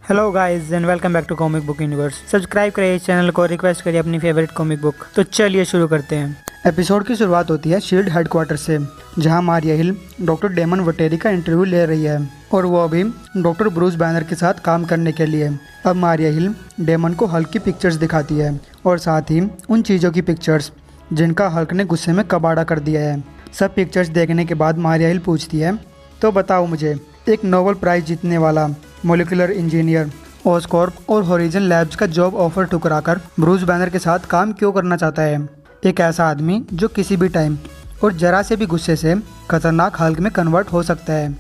Hello guys and welcome back to Comic Book Universe. Subscribe करिए इस channel को, request करिए अपनी फेवरेट कॉमिक बुक। तो चलिए शुरू करते हैं। एपिसोड की शुरुआत होती है शील्ड हेडक्वार्टर से, जहां मारिया हिल डॉक्टर डेमन वटेरी का इंटरव्यू ले रही है और वो अभी डॉक्टर ब्रूस बैनर के साथ काम करने के लिए। अब मारिया हिल डेमन को हल्क की पिक्चर्स दिखाती है और साथ ही उन चीज़ों की पिक्चर्स जिनका हल्क ने गुस्से में कबाड़ा कर दिया है। सब पिक्चर्स देखने के बाद मारिया हिल पूछती है, तो बताओ मुझे, एक नोबेल प्राइज़ जीतने वाला मॉलिक्यूलर इंजीनियर ऑस्कॉर्प और हॉरिजन लैब्स का जॉब ऑफर ठुकराकर ब्रूस बैनर के साथ काम क्यों करना चाहता है? एक ऐसा आदमी जो किसी भी टाइम और जरा से भी गुस्से से खतरनाक हल्क में कन्वर्ट हो सकता है।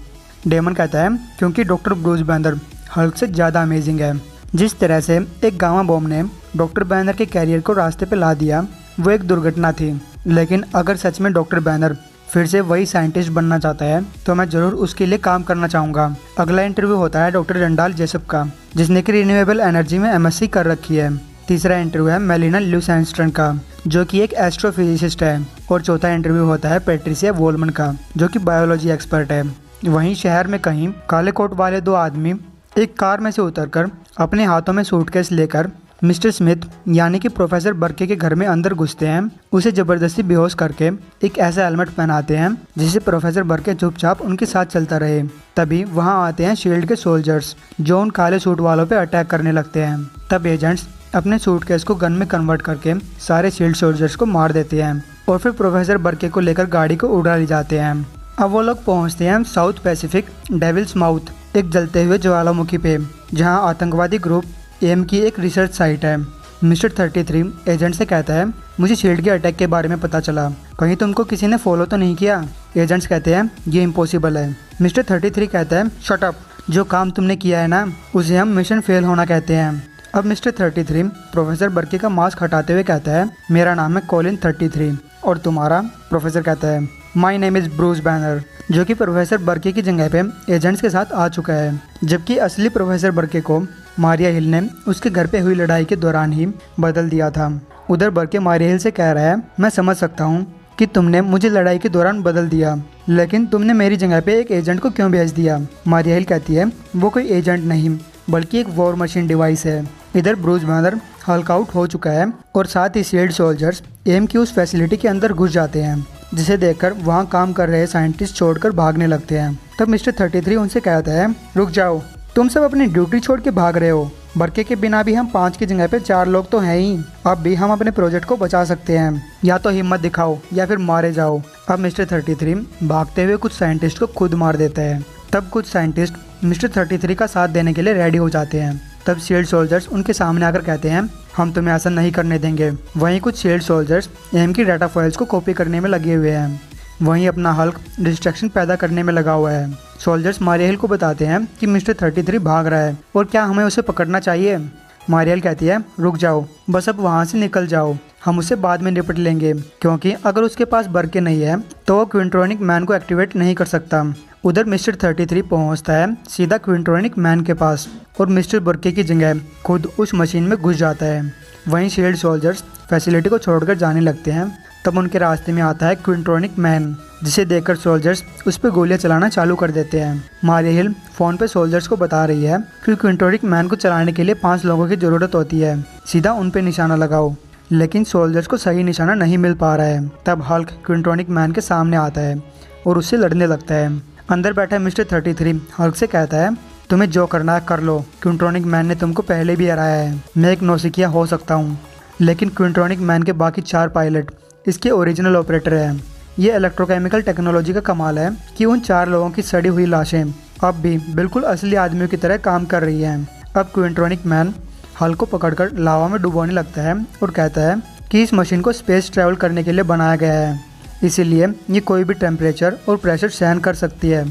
डेमन कहता है क्योंकि डॉक्टर ब्रूस बैनर हल्क से ज़्यादा अमेजिंग है। जिस तरह से एक गामा बॉम्ब ने डॉक्टर बैनर के कैरियर को रास्ते पर ला दिया, वो एक दुर्घटना थी। लेकिन अगर सच में डॉक्टर बैनर फिर से वही साइंटिस्ट बनना चाहता है तो मैं ज़रूर उसके लिए काम करना चाहूँगा। अगला इंटरव्यू होता है डॉक्टर रंडाल जेसप का, जिसने कि रिन्यूएबल एनर्जी में एमएससी कर रखी है। तीसरा इंटरव्यू है मेलिना ल्यूसेंस्टन का, जो कि एक एस्ट्रोफिजिसिस्ट है। और चौथा इंटरव्यू होता है पेट्रिसिया वोलमन का, जो कि बायोलॉजी एक्सपर्ट है। वहीं शहर में कहीं काले कोट वाले दो आदमी एक कार में से उतरकर अपने हाथों में सूटकेस लेकर मिस्टर स्मिथ यानी कि प्रोफेसर बर्के के घर में अंदर घुसते हैं। उसे जबरदस्ती बेहोश करके एक ऐसा हेलमेट पहनाते हैं जिससे प्रोफेसर बर्के चुपचाप उनके साथ चलता रहे। तभी वहां आते हैं शील्ड के सोल्जर्स, जो उन काले सूट वालों पे अटैक करने लगते हैं। तब एजेंट्स अपने सूटकेस को गन में कन्वर्ट करके सारे शील्ड सोल्जर्स को मार देते हैं और फिर प्रोफेसर बर्के को लेकर गाड़ी को उड़ा ले जाते हैं। अब वो लोग पहुंचते हैं साउथ पैसिफिक डेविल्स माउथ, एक जलते हुए ज्वालामुखी पे, जहां आतंकवादी ग्रुप एम की एक रिसर्च साइट है। मिस्टर 33 एजेंट से कहता है, मुझे शील्ड के अटैक के बारे में पता चला, कहीं तुमको किसी ने फॉलो तो नहीं किया? एजेंट्स कहते हैं ये इम्पॉसिबल है। मिस्टर 33 कहता है, शट अप, जो काम तुमने किया है ना, उसे हम मिशन फेल होना कहते हैं। अब मिस्टर 33 प्रोफेसर बर्के का मास्क हटाते हुए कहता है, मेरा नाम है कॉलिन 33 और तुम्हारा? प्रोफेसर कहता है, my name is Bruce banner, जो कि प्रोफेसर बर्के की जगह पे एजेंट्स के साथ आ चुका है। जबकि असली प्रोफेसर बर्के को मारिया हिल ने उसके घर पे हुई लड़ाई के दौरान ही बदल दिया था। उधर बर्के मारिया हिल से कह रहा है, मैं समझ सकता हूँ कि तुमने मुझे लड़ाई के दौरान बदल दिया, लेकिन तुमने मेरी जगह पे एक एजेंट को क्यों भेज दिया? मारिया हिल कहती है, वो कोई एजेंट नहीं बल्कि एक वॉर मशीन डिवाइस है। इधर ब्रूस बैनर हल्क आउट हो चुका है और साथ ही शील्ड सोल्जर्स एम की उस फैसिलिटी के अंदर घुस जाते हैं, जिसे देखकर वहाँ काम कर रहे साइंटिस्ट छोड़कर भागने लगते हैं। तब मिस्टर 33 उनसे कहता है, रुक जाओ, तुम सब अपनी ड्यूटी छोड़ के भाग रहे हो। बर्के के बिना भी हम 5 की जगह पे 4 लोग तो हैं ही। अब भी हम अपने प्रोजेक्ट को बचा सकते हैं, या तो हिम्मत दिखाओ या फिर मारे जाओ। अब मिस्टर 33 भागते हुए कुछ साइंटिस्ट को खुद मार देता है। तब कुछ साइंटिस्ट मिस्टर 33 का साथ देने के लिए रेडी हो जाते हैं। तब शील्ड सोल्जर्स उनके सामने आकर कहते हैं, हम तुम्हें ऐसा नहीं करने देंगे। वहीं कुछ शील्ड सोल्जर्स एम की डाटा फाइल्स को कॉपी करने में लगे हुए हैं। वहीं अपना हल्क डिस्ट्रैक्शन पैदा करने में लगा हुआ है। सोल्जर्स मारिया हिल को बताते हैं कि मिस्टर 33 भाग रहा है और क्या हमें उसे पकड़ना चाहिए? मारिया हिल कहती है, रुक जाओ, बस अब वहाँ से निकल जाओ, हम उसे बाद में निपट लेंगे, क्योंकि अगर उसके पास बर्के नहीं है तो वो क्विंट्रोनिक मैन को एक्टिवेट नहीं कर सकता। उधर मिस्टर 33 पहुंचता है सीधा क्विंट्रोनिक मैन के पास और मिस्टर बर्के की जगह खुद उस मशीन में घुस जाता है। वहीं शील्ड सोल्जर्स फैसिलिटी को छोड़कर जाने लगते हैं। तब उनके रास्ते में आता है क्विंट्रोनिक मैन, जिसे देखकर सोल्जर्स उस पर गोलियां चलाना चालू कर देते हैं। मारिया हिल फ़ोन पे सोल्जर्स को बता रही है कि क्विंट्रोनिक मैन को चलाने के लिए 5 लोगों की ज़रूरत होती है, सीधा उन पे निशाना लगाओ। लेकिन सोल्जर्स को सही निशाना नहीं मिल पा रहा है। तब हल्क क्विंट्रोनिक मैन के सामने आता है और उससे लड़ने लगता है। अंदर बैठा मिस्टर 33 हल्क से कहता है, तुम्हें जो करना है कर लो, क्विंट्रोनिक मैन ने तुमको पहले भी हराया है। मैं एक नौसिखिया हो सकता हूँ, लेकिन क्विंट्रोनिक मैन के बाकी 4 पायलट इसके ओरिजिनल ऑपरेटर हैं। ये इलेक्ट्रोकेमिकल टेक्नोलॉजी का कमाल है कि उन 4 लोगों की सड़ी हुई लाशें अब भी बिल्कुल असली आदमियों की तरह काम कर रही हैं। अब क्विंट्रोनिक मैन हल्क को पकड़कर लावा में डुबोने लगता है और कहता है कि इस मशीन को स्पेस ट्रैवल करने के लिए बनाया गया है, इसीलिए ये कोई भी टेम्परेचर और प्रेशर सहन कर सकती है।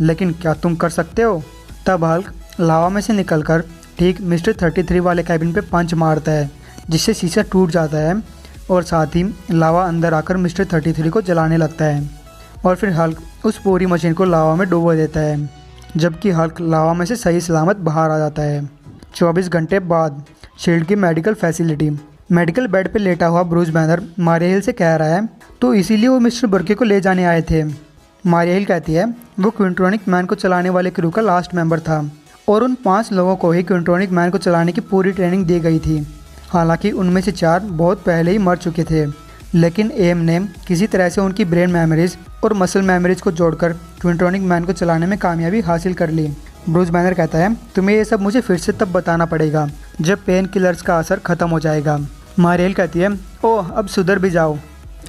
लेकिन क्या तुम कर सकते हो? तब हल्क लावा में से निकलकर ठीक मिस्टर 33 वाले कैबिन पे पंच मारता है, जिससे शीशा टूट जाता है और साथ ही लावा अंदर आकर मिस्टर 33 को जलाने लगता है। और फिर हल्क उस पूरी मशीन को लावा में डुबो देता है, जबकि हल्क लावा में से सही सलामत बाहर आ जाता है। 24 घंटे बाद शील्ड की मेडिकल फैसिलिटी, मेडिकल बेड पे लेटा हुआ ब्रूस बैनर मारिया हिल से कह रहा है, तो इसीलिए वो मिस्टर बर्के को ले जाने आए थे। मारिया हिल कहती है, वो क्विंट्रोनिक मैन को चलाने वाले क्रू का लास्ट मेंबर था और उन 5 लोगों को ही क्विंट्रोनिक मैन को चलाने की पूरी ट्रेनिंग दी गई थी। हालांकि उनमें से 4 बहुत पहले ही मर चुके थे, लेकिन एम ने किसी तरह से उनकी ब्रेन मेमोरीज और मसल मेमोरीज को जोड़कर क्विंट्रोनिक मैन को चलाने में कामयाबी हासिल कर ली। ब्रूस बैनर कहता है, तुम्हें ये सब मुझे फिर से तब बताना पड़ेगा जब पेन किलर्स का असर खत्म हो जाएगा। मारियल कहती है, ओह अब सुधर भी जाओ,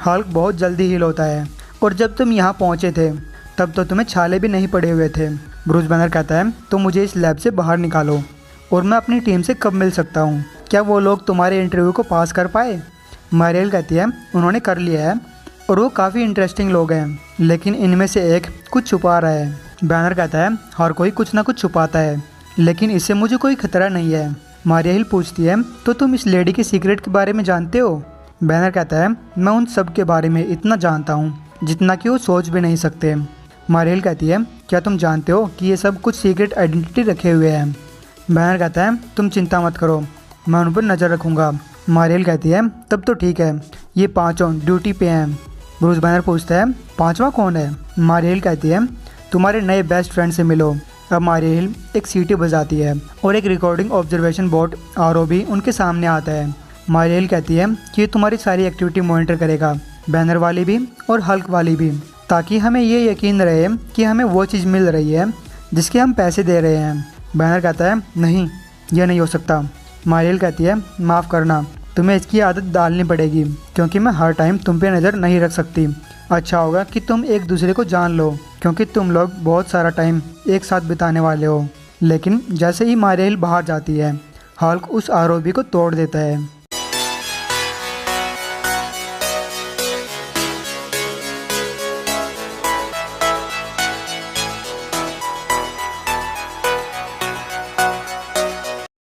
हल्क बहुत जल्दी हील होता है, और जब तुम यहाँ पहुँचे थे तब तो तुम्हें छाले भी नहीं पड़े हुए थे। ब्रूस बैनर कहता है, तो मुझे इस लैब से बाहर निकालो, और मैं अपनी टीम से कब मिल सकता हूँ? क्या वो लोग तुम्हारे इंटरव्यू को पास कर पाए? मारियल कहती है, उन्होंने कर लिया है, और वो काफ़ी इंटरेस्टिंग लोग हैं, लेकिन इनमें से एक कुछ छुपा रहा है। बैनर कहता है, हर कोई कुछ ना कुछ छुपाता है, लेकिन इससे मुझे कोई खतरा नहीं है। मारियल पूछती है, तो तुम इस लेडी के सीक्रेट के बारे में जानते हो? बैनर कहता है, मैं उन सब के बारे में इतना जानता हूँ जितना कि वो सोच भी नहीं सकते। मारियल कहती है, क्या तुम जानते हो कि ये सब कुछ सीक्रेट आइडेंटिटी रखे हुए हैं? बैनर कहता है, तुम चिंता मत करो, मैं उन पर नज़र रखूँगा। मारियल कहती है, तब तो ठीक है, ये 5 ड्यूटी पे हैं। ब्रूस बैनर पूछता है, 5वां कौन है? मारियल कहती है, तुम्हारे नए बेस्ट फ्रेंड से मिलो। अब मारियल एक सीटी बजाती है और एक रिकॉर्डिंग ऑब्जर्वेशन बोर्ड ROB उनके सामने आता है। मारियल कहती है कि ये तुम्हारी सारी एक्टिविटी मॉनिटर करेगा, बैनर वाली भी और हल्क वाली भी, ताकि हमें ये यकीन रहे कि हमें वो चीज़ मिल रही है जिसके हम पैसे दे रहे हैं। बैनर कहता है, नहीं, यह नहीं हो सकता। मारियल कहती है, माफ़ करना, तुम्हें इसकी आदत डालनी पड़ेगी, क्योंकि मैं हर टाइम तुम पे नज़र नहीं रख सकती। अच्छा होगा कि तुम एक दूसरे को जान लो, क्योंकि तुम लोग बहुत सारा टाइम एक साथ बिताने वाले हो। लेकिन जैसे ही मारियल बाहर जाती है, हल्क उस ROB को तोड़ देता है।